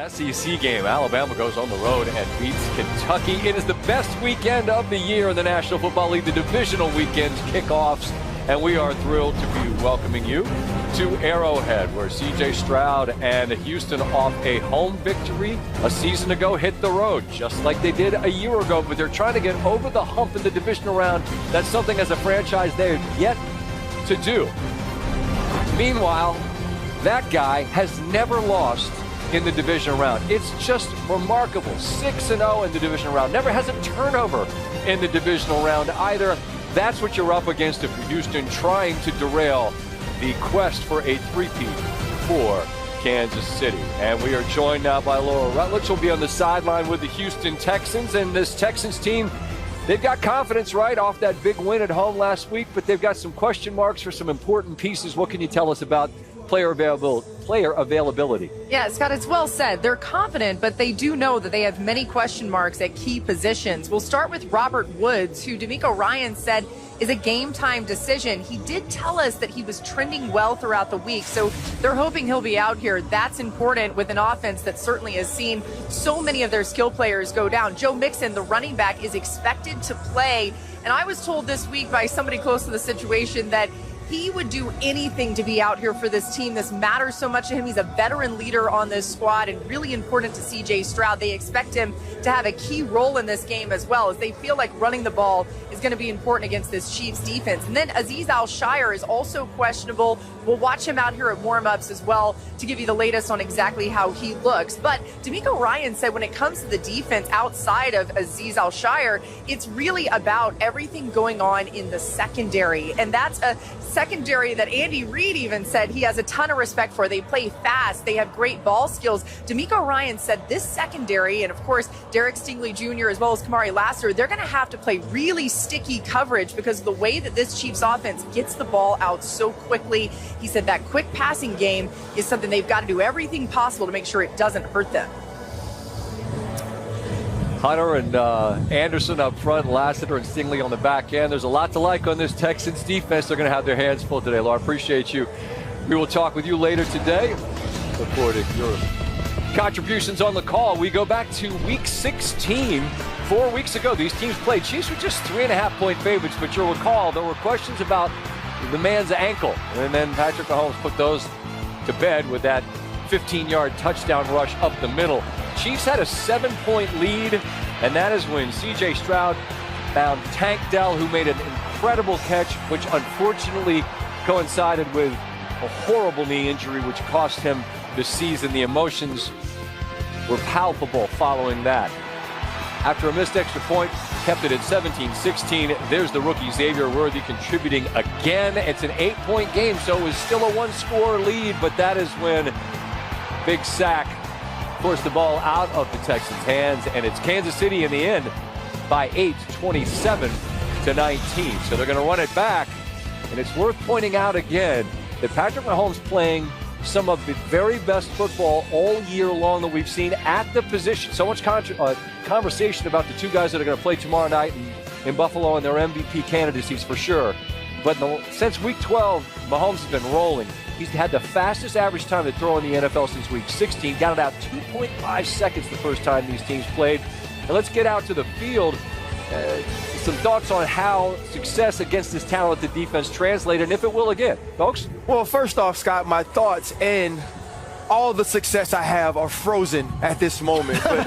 SEC game. Alabama goes on the road and beats Kentucky. It is the best weekend of the year in the National Football League. The divisional weekends kickoffs, and we are thrilled to be welcoming you to Arrowhead, where C.J. Stroud and Houston, off a home victory a season ago, hit the road just like they did a year ago. But they're trying to get over the hump in the divisional round. That's something as a franchise they have yet to do. Meanwhile, that guy has never lost in the divisional round. It's just remarkable. 6-0 in the divisional round. Never has a turnover in the divisional round either. That's what you're up against if you're Houston, trying to derail the quest for a three-peat for Kansas City. And we are joined now by Laura Rutledge. She'll be on the sideline with the Houston Texans. And this Texans team, they've got confidence right off that big win at home last week, but they've got some question marks for some important pieces. What can you tell us about player availability? Yeah, Scott, it's well said. They're confident, but they do know that they have many question marks at key positions. We'll start with Robert Woods, who DeMeco Ryans said is a game-time decision. He did tell us that he was trending well throughout the week, so they're hoping he'll be out here. That's important with an offense that certainly has seen so many of their skill players go down. Joe Mixon, the running back, is expected to play, and I was told this week by somebody close to the situation that he would do anything to be out here for this team. This matters so much to him. He's a veteran leader on this squad and really important to C.J. Stroud. They expect him to have a key role in this game as well, as they feel like running the ball is going to be important against this Chiefs defense. And then Azeez Al-Shire is also questionable. We'll watch him out here at warm-ups as well to give you the latest on exactly how he looks. But DeMeco Ryans said when it comes to the defense outside of Azeez Al-Shire, it's really about everything going on in the secondary. And that's a secondary that Andy Reid even said he has a ton of respect for. They play fast. They have great ball skills. DeMeco Ryans said this secondary, and of course, Derek Stingley Jr. as well as Kamari Lassiter, they're going to have to play really sticky coverage because of the way that this Chiefs offense gets the ball out so quickly. He said that quick passing game is something they've got to do everything possible to make sure it doesn't hurt them. Hunter and Anderson up front, Lassiter and Stingley on the back end. There's a lot to like on this Texans defense. They're going to have their hands full today, Laura. Appreciate you. We will talk with you later today. Look forward to your contributions on the call. We go back to week 16. 4 weeks ago, these teams played. Chiefs were just 3.5-point favorites, but you'll recall there were questions about the man's ankle. And then Patrick Mahomes put those to bed with that 15-yard touchdown rush up the middle. Chiefs had a 7-point lead, and that is when C.J. Stroud found Tank Dell, who made an incredible catch, which unfortunately coincided with a horrible knee injury, which cost him the season. The emotions were palpable following that. After a missed extra point, kept it at 17-16. There's the rookie Xavier Worthy contributing again. It's an 8-point game, so it was still a one-score lead, but that is when big sack forced the ball out of the Texans' hands, and it's Kansas City in the end by 8, 27-19. So they're going to run it back, and it's worth pointing out again that Patrick Mahomes playing some of the very best football all year long that we've seen at the position. So much conversation about the two guys that are going to play tomorrow night in Buffalo and their MVP candidacies for sure. But since week 12, Mahomes has been rolling. He's had the fastest average time to throw in the NFL since week 16. Got about 2.5 seconds the first time these teams played. And let's get out to the field. Some thoughts on how success against this talented defense translated, and if it will again, folks? Well, first off, Scott, my thoughts and all the success I have are frozen at this moment. But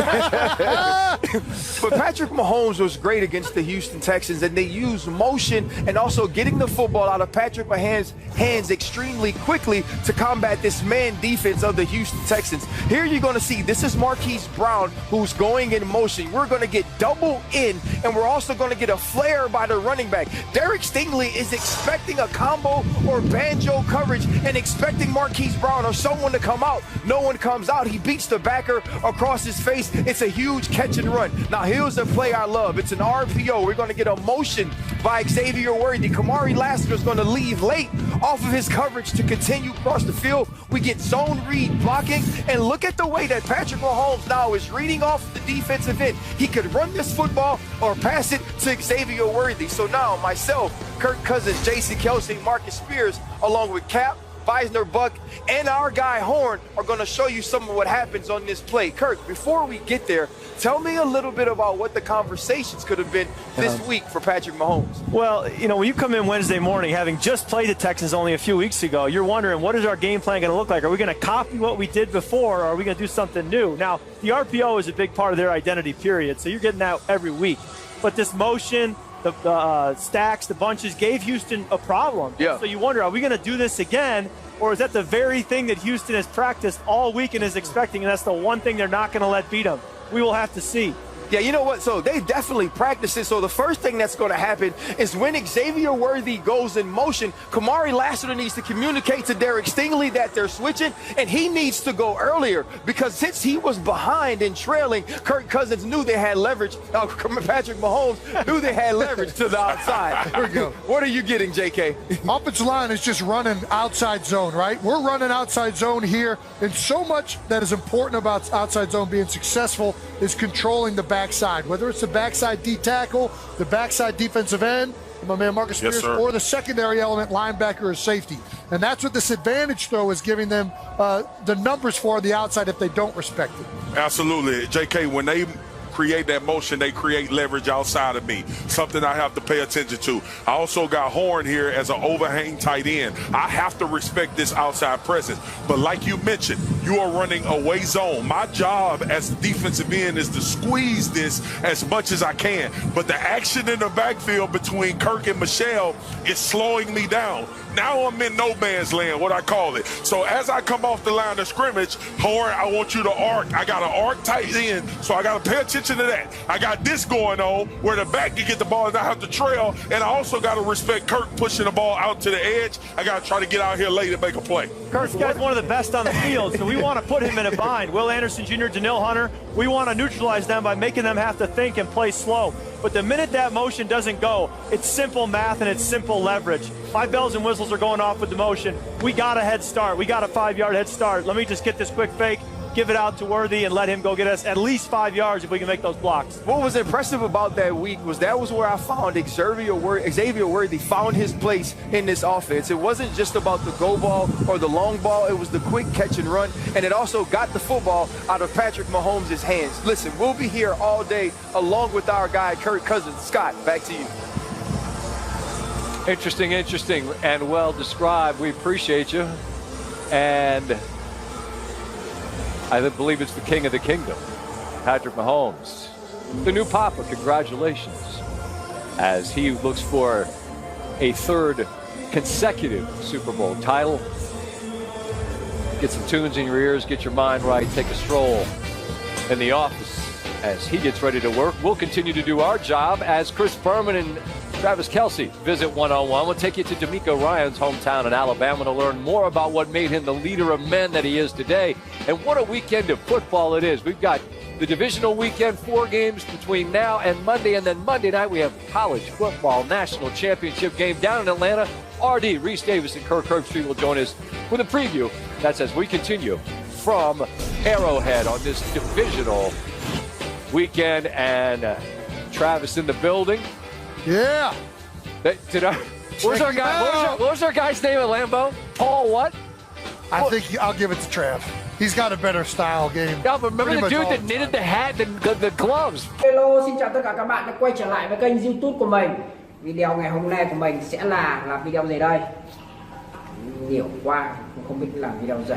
Patrick Mahomes was great against the Houston Texans, and they used motion and also getting the football out of Patrick Mahomes' hands extremely quickly to combat this man defense of the Houston Texans. Here you're going to see, this is Marquise Brown who's going in motion. We're going to get double in, and we're also going to get a flare by the running back. Derek Stingley is expecting a combo or banjo coverage and expecting Marquise Brown or someone to come out. No one comes out. He beats the backer across his face. It's a huge catch and run. Now, here's a play I love. It's an RPO. We're going to get a motion by Xavier Worthy. Kamari Lassiter is going to leave late off of his coverage to continue across the field. We get zone read blocking. And look at the way that Patrick Mahomes now is reading off the defensive end. He could run this football or pass it to Xavier Worthy. So now myself, Kirk Cousins, Jason Kelsey, Marcus Spears, along with Cap, Weisner, Buck, and our guy Horn are going to show you some of what happens on this play. Kirk, before we get there, tell me a little bit about what the conversations could have been this week for Patrick Mahomes. Well, you know, when you come in Wednesday morning, having just played the Texans only a few weeks ago, you're wondering, what is our game plan going to look like? Are we going to copy what we did before, or are we going to do something new? Now, the RPO is a big part of their identity, period, so you're getting that every week. But this motion, the stacks, the bunches gave Houston a problem. Yeah. So you wonder, are we going to do this again, or is that the very thing that Houston has practiced all week and is expecting, and that's the one thing they're not going to let beat them? We will have to see. Yeah, you know what? So they definitely practice it. So the first thing that's going to happen is when Xavier Worthy goes in motion, Kamari Lassiter needs to communicate to Derek Stingley that they're switching, and he needs to go earlier because since he was behind and trailing, Kirk Cousins knew they had leverage. Patrick Mahomes knew they had leverage to the outside. Here we go. What are you getting, JK? Offensive line is just running outside zone, right? We're running outside zone here, and so much that is important about outside zone being successful is controlling the backside, whether it's the backside D tackle, the backside defensive end, my man Marcus Spears, or the secondary element, linebacker or safety. And that's what this advantage throw is giving them the numbers for the outside if they don't respect it. Absolutely. JK, when they create that motion, they create leverage outside of me, something I have to pay attention to. I also got Horn here as an overhang tight end. I have to respect this outside presence. But like you mentioned, you are running away zone. My job as the defensive end is to squeeze this as much as I can. But the action in the backfield between Kirk and Michelle is slowing me down. Now I'm in no man's land, what I call it. So as I come off the line of scrimmage, Horn, I want you to arc. I got an arc tight end, so I got to pay attention to that. I got this going on where the back can get the ball and I have to trail, and I also got to respect Kirk pushing the ball out to the edge. I got to try to get out here late and make a play. Kirk's guy's one of the best on the field, so we want to put him in a bind. Will Anderson Jr., Daniil Hunter, we want to neutralize them by making them have to think and play slow. But the minute that motion doesn't go, it's simple math and it's simple leverage. My bells and whistles are going off with the motion. We got a head start. We got a 5-yard head start. Let me just get this quick fake, give it out to Worthy, and let him go get us at least 5 yards if we can make those blocks. What was impressive about that week was that was where I found Xavier Worthy found his place in this offense. It wasn't just about the go ball or the long ball. It was the quick catch and run, and it also got the football out of Patrick Mahomes' hands. Listen, we'll be here all day along with our guy, Kirk Cousins. Scott, back to you. Interesting, and well described. We appreciate you. And I believe it's the king of the kingdom, Patrick Mahomes, the new Papa. Congratulations, as he looks for a third consecutive Super Bowl title. Get some tunes in your ears, get your mind right, take a stroll in the office as he gets ready to work. We'll continue to do our job as Chris Berman and Travis Kelce visit one-on-one. We'll take you to D'Amico Ryan's hometown in Alabama to learn more about what made him the leader of men that he is today. And what a weekend of football it is. We've got the divisional weekend, 4 games between now and Monday. And then Monday night, we have college football national championship game down in Atlanta. RD, Reese Davis, and Kirk Herbstreit will join us with a preview. That's as we continue from Arrowhead on this divisional weekend. And Travis in the building. Yeah. Where's our guy? What was our guy's name at Lambeau? Paul what? I think I'll give it to Trav. He's got a better style game. Yeah, but remember the dude that knitted the hat, the gloves. Hello, xin chào tất cả các bạn đã quay trở lại với kênh YouTube của mình. Video ngày hôm nay của mình sẽ là làm video gì đây? Nhiều quá, không biết làm video gì.